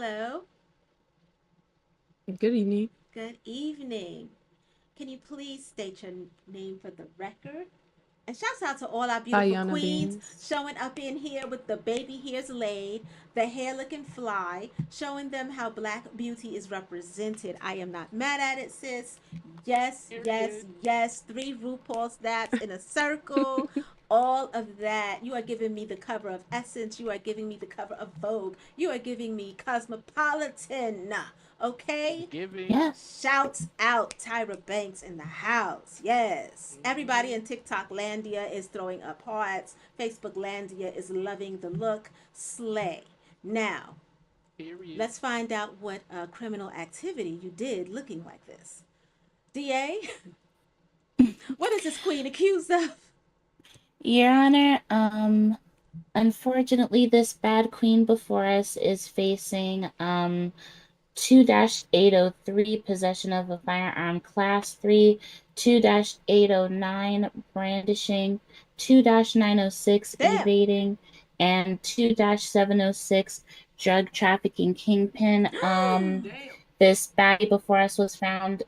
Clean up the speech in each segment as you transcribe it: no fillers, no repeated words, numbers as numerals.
Hello. Good evening. Good evening. Can you please state your name for the record? And shouts out to all our beautiful Ayana queens Beans. showing up in here with the baby hairs laid, the hair looking fly, showing them how black beauty is represented. I am not mad at it, sis. Yes, yes, Period. yes. Three RuPaul snaps in a circle. All of that. You are giving me the cover of Essence. You are giving me the cover of Vogue. You are giving me Cosmopolitan. Okay? Giving. Yeah. Shouts out Tyra Banks in the house. Yes. Everybody Hmm. in TikTok Landia is throwing up hearts. Facebook Landia is loving the look. Slay. Now, Period. let's find out what criminal activity you did looking like this. DA, what is this queen accused of? Your Honor, unfortunately, this bad queen before us is facing 2-803 possession of a firearm class 3, 2-809 brandishing, 2-906 Damn. evading, and 2-706 drug trafficking kingpin. Damn. This baddie before us was found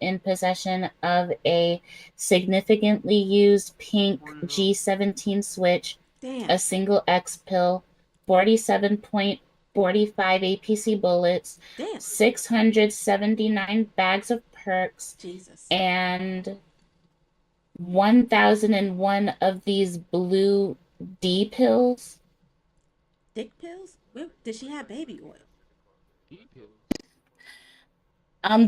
in possession of a significantly used pink Real. G17 switch, Damn. a single X pill, 47.45 APC bullets, Damn. 679 bags of perks, Jesus. and 1001 of these blue D pills. Dick pills? Where, did she have baby oil? Details.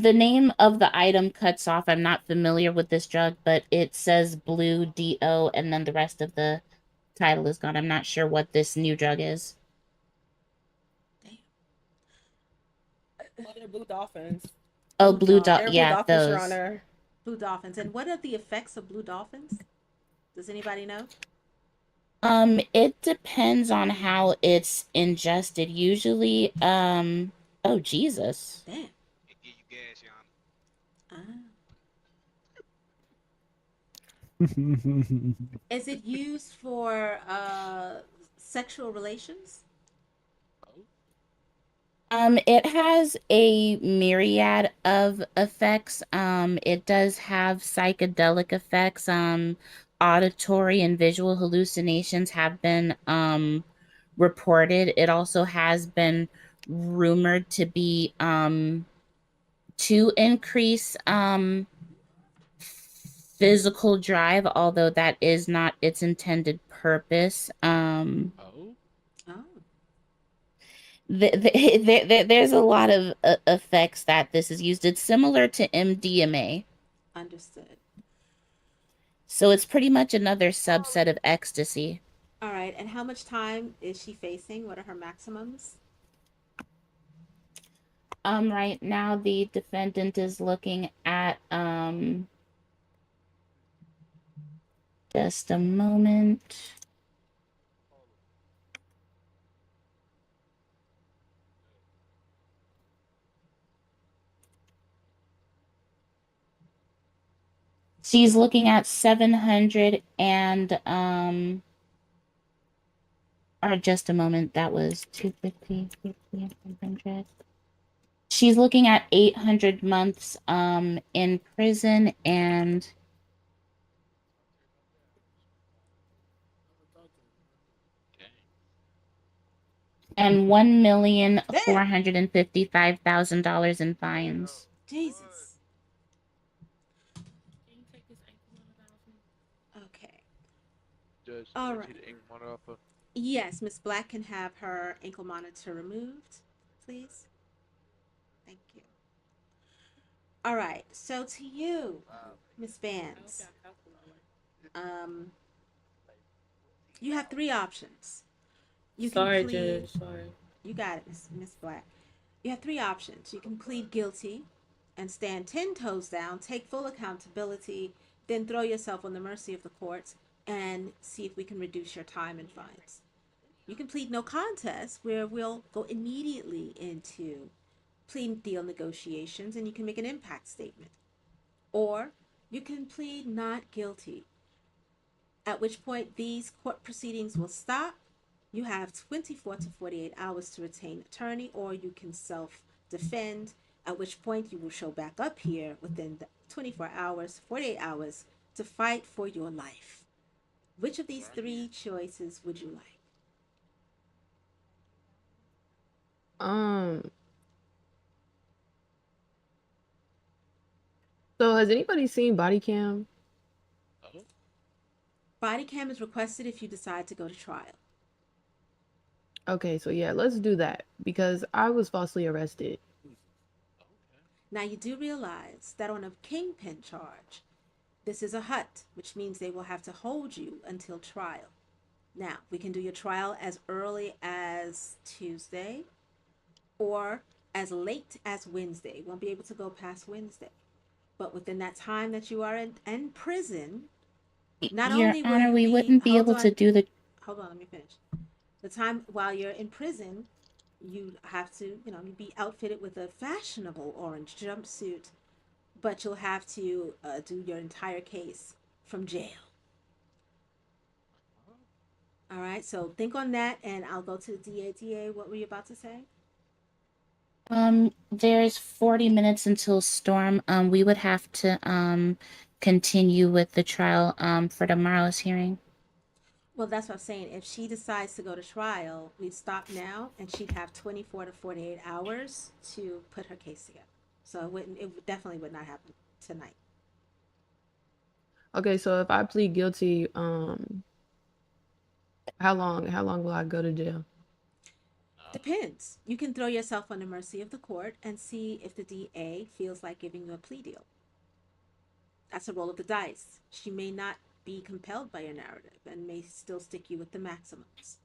The name of the item cuts off. I'm not familiar with this drug, but it says blue DO, and then the rest of the title is gone. I'm not sure what this new drug is. Damn. Oh, they're blue dolphins. Oh, Blue blue dot. They're blue Yeah, dolphins. dolphins, Your those. Honor. Blue dolphins. And what are the effects of blue dolphins? Does anybody know? It depends on how it's ingested. Usually, oh Jesus. Damn. It give you gas, Yana. Ah. Is it used for sexual relations? Oh. It has a myriad of effects. It does have psychedelic effects. Auditory and visual hallucinations have been reported. It also has been rumored to be to increase physical drive, although that is not its intended purpose. Oh. Oh, There's a lot of effects that this is used. It's similar to MDMA. understood. So it's pretty much another subset of ecstasy. All right. And how much time is she facing? What are her maximums? Right now the defendant is looking at just a moment. She's looking at 700 and or just a moment, that was 250, 500. She's looking at 800 months in prison Dang. and Damn. $1,455,000 in fines. Jesus. Okay. Judge, All can we right. take the ink monitor off her? Yes, Miss Black can have her ankle monitor removed, please. Thank you. All right. So to you, Miss Vance, um, you have three options. You can Sorry, plead. Judge. Sorry. You got it, Miss Black. You have three options. You can plead guilty and stand 10 toes down, take full accountability, then throw yourself on the mercy of the courts and see if we can reduce your time and fines. You can plead no contest, where we'll go immediately into plea deal negotiations and you can make an impact statement. Or you can plead not guilty, at which point these court proceedings will stop You have 24 to 48 hours to retain attorney, or you can self defend, at which point you will show back up here within the 24 hours, 48 hours to fight for your life. Which of these three choices would you like? Um, so has anybody seen body cam? Oh, Body cam is requested if you decide to go to trial. Okay, so yeah, let's do that because I was falsely arrested. okay. Now, you do realize that on a kingpin charge, this is a hut, which means they will have to hold you until trial. Now, we can do your trial as early as Tuesday or as late as Wednesday. Won't be able to go past Wednesday. But within that time that you are in prison, not Your only will Honor, you we be, wouldn't be able to do the. hold on, let me finish. The time while you're in prison, you have to, you be outfitted with a fashionable orange jumpsuit, but you'll have to do your entire case from jail. Huh? All right, so think on that, and I'll go to the DA. DA, what were you about to say? There's 40 minutes until storm. We would have to continue with the trial for tomorrow's hearing. Well, that's what I'm saying. If she decides to go to trial, we'd stop now, and she'd have 24 to 48 hours to put her case together. So it definitely would not happen tonight. Okay, so if I plead guilty, how long will I go to jail? Depends. You can throw yourself on the mercy of the court and see if the DA feels like giving you a plea deal. That's a roll of the dice. She may not be compelled by your narrative and may still stick you with the maximums.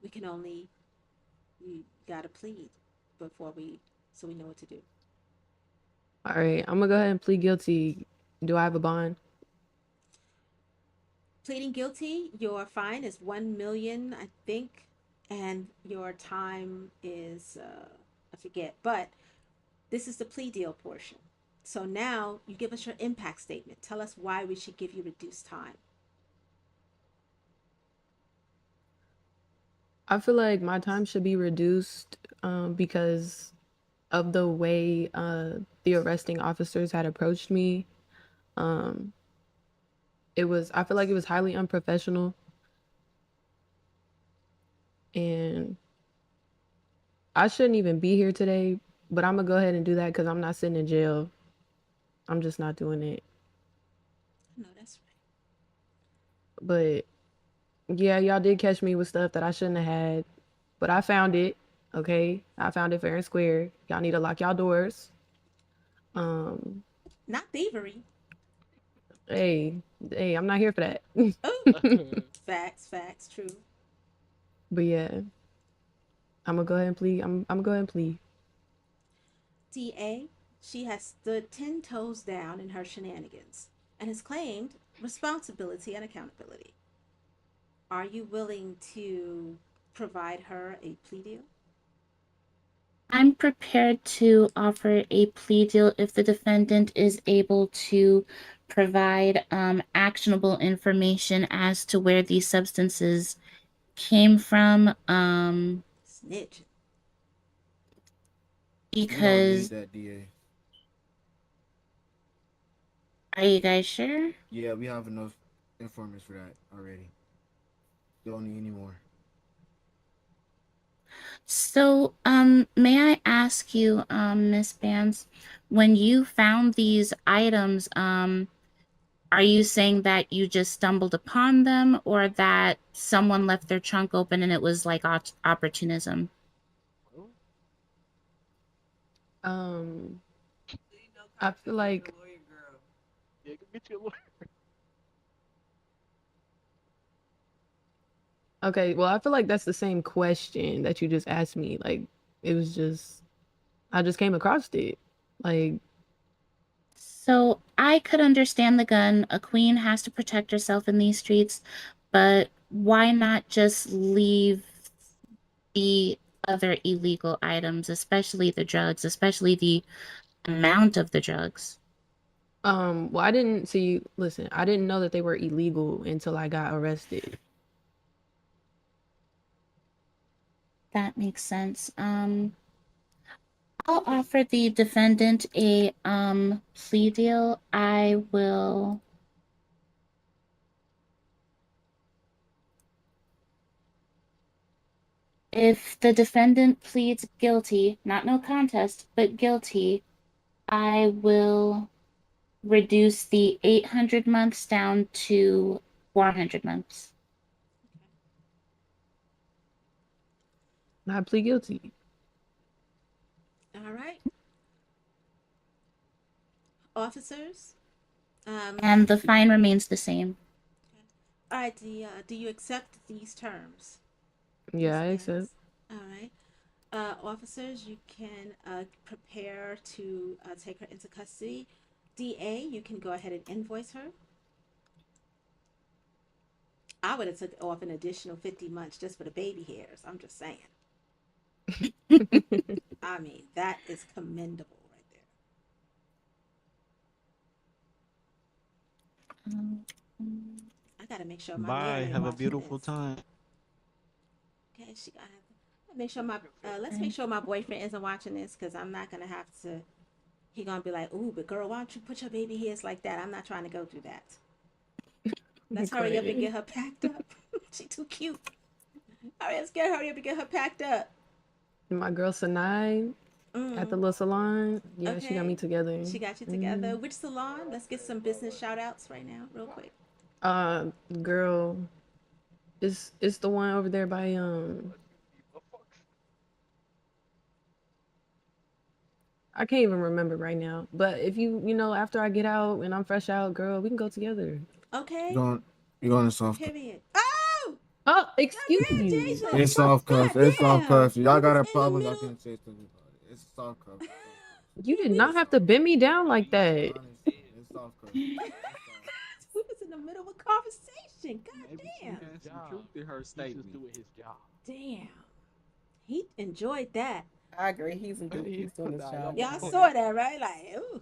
We can only, you gotta plead before so we know what to do. All right, I'm gonna go ahead and plead guilty. Do I have a bond? Pleading guilty, your fine is 1 million, I think, and your time is I forget, but this is the plea deal portion. So now you give us your impact statement. Tell us why we should give you reduced time. I feel like my time should be reduced because of the way the arresting officers had approached me. Um, I feel like it was highly unprofessional, and I shouldn't even be here today, but I'm gonna go ahead and do that because I'm not sitting in jail. I'm just not doing it. No, that's But yeah, y'all did catch me with stuff that I shouldn't have had, but I found it. Okay, I found it fair and square. Y'all need to lock y'all doors. Um, not thievery. hey, hey, I'm not here for that. Oh, facts, facts, true. But yeah, I'm gonna go ahead and plead. I'm gonna go ahead and plead. DA, she has stood 10 toes down in her shenanigans and has claimed responsibility and accountability. Are you willing to provide her a plea deal? I'm prepared to offer a plea deal if the defendant is able to provide actionable information as to where these substances came from. Snitch. We don't need Because that, DA. are you guys sure? Yeah, we have enough informants for that already. Don't need any more. So, may I ask you, Miss Vance, when you found these items, are you saying that you just stumbled upon them or that someone left their trunk open and it was like opportunism? Well, Um, I feel like yeah, go get you a lawyer. okay. Well, I feel like that's the same question that you just asked me. Like it was just I just came across it. Like So I could understand the gun. A queen has to protect herself in these streets, but why not just leave the other illegal items, especially the drugs, especially the amount of the drugs? well, I didn't see. Listen, I didn't know that they were illegal until I got arrested. That makes sense. I'll offer the defendant a plea deal. I will. If the defendant pleads guilty, not no contest, but guilty, I will reduce the 800 months down to 400 months. I plead guilty. All right. Officers. And the fine remains the same. All right. Do you accept these terms? Yeah, I Ms. accept. Nance? All right. Officers, you can prepare to take her into custody. DA, you can go ahead and invoice her. I would have took off an additional 50 months just for the baby hairs. I'm just saying. I mean, that is commendable right there. I gotta make sure my Bye. man ain't Have a watching beautiful this. time. Okay, she gotta make sure my let's make sure my boyfriend isn't watching this because I'm not gonna have to. He gonna be like, "Ooh, but girl, why don't you put your baby hairs like that?" I'm not trying to go through that. Let's hurry up and get her packed up. She too cute. All right, let's hurry up and get her packed up. My girl Sanai at the little salon. Yeah, Okay. she got me together. She got you together. Which salon? Let's get some business shout outs right now, real quick. Girl, it's the one over there by I can't even remember right now. But if you know after I get out and I'm fresh out, girl, we can go together. Okay. You going to soft cuff. Period. Oh! Oh, excuse God, you. Jesus. It's soft cuff. God It's soft damn. cuff. Y'all got It a was in the problem. Y'all middle. can say something about it. It's soft cuff. You did not have to bend me down like that. Honestly, it's soft cuff. We was in the middle of a conversation. God Maybe she damn. has Some truth in her He's just statement. doing his job. Damn. He enjoyed that. I agree. He's doing his Nah, job. Y'all saw that, right? Like, ooh.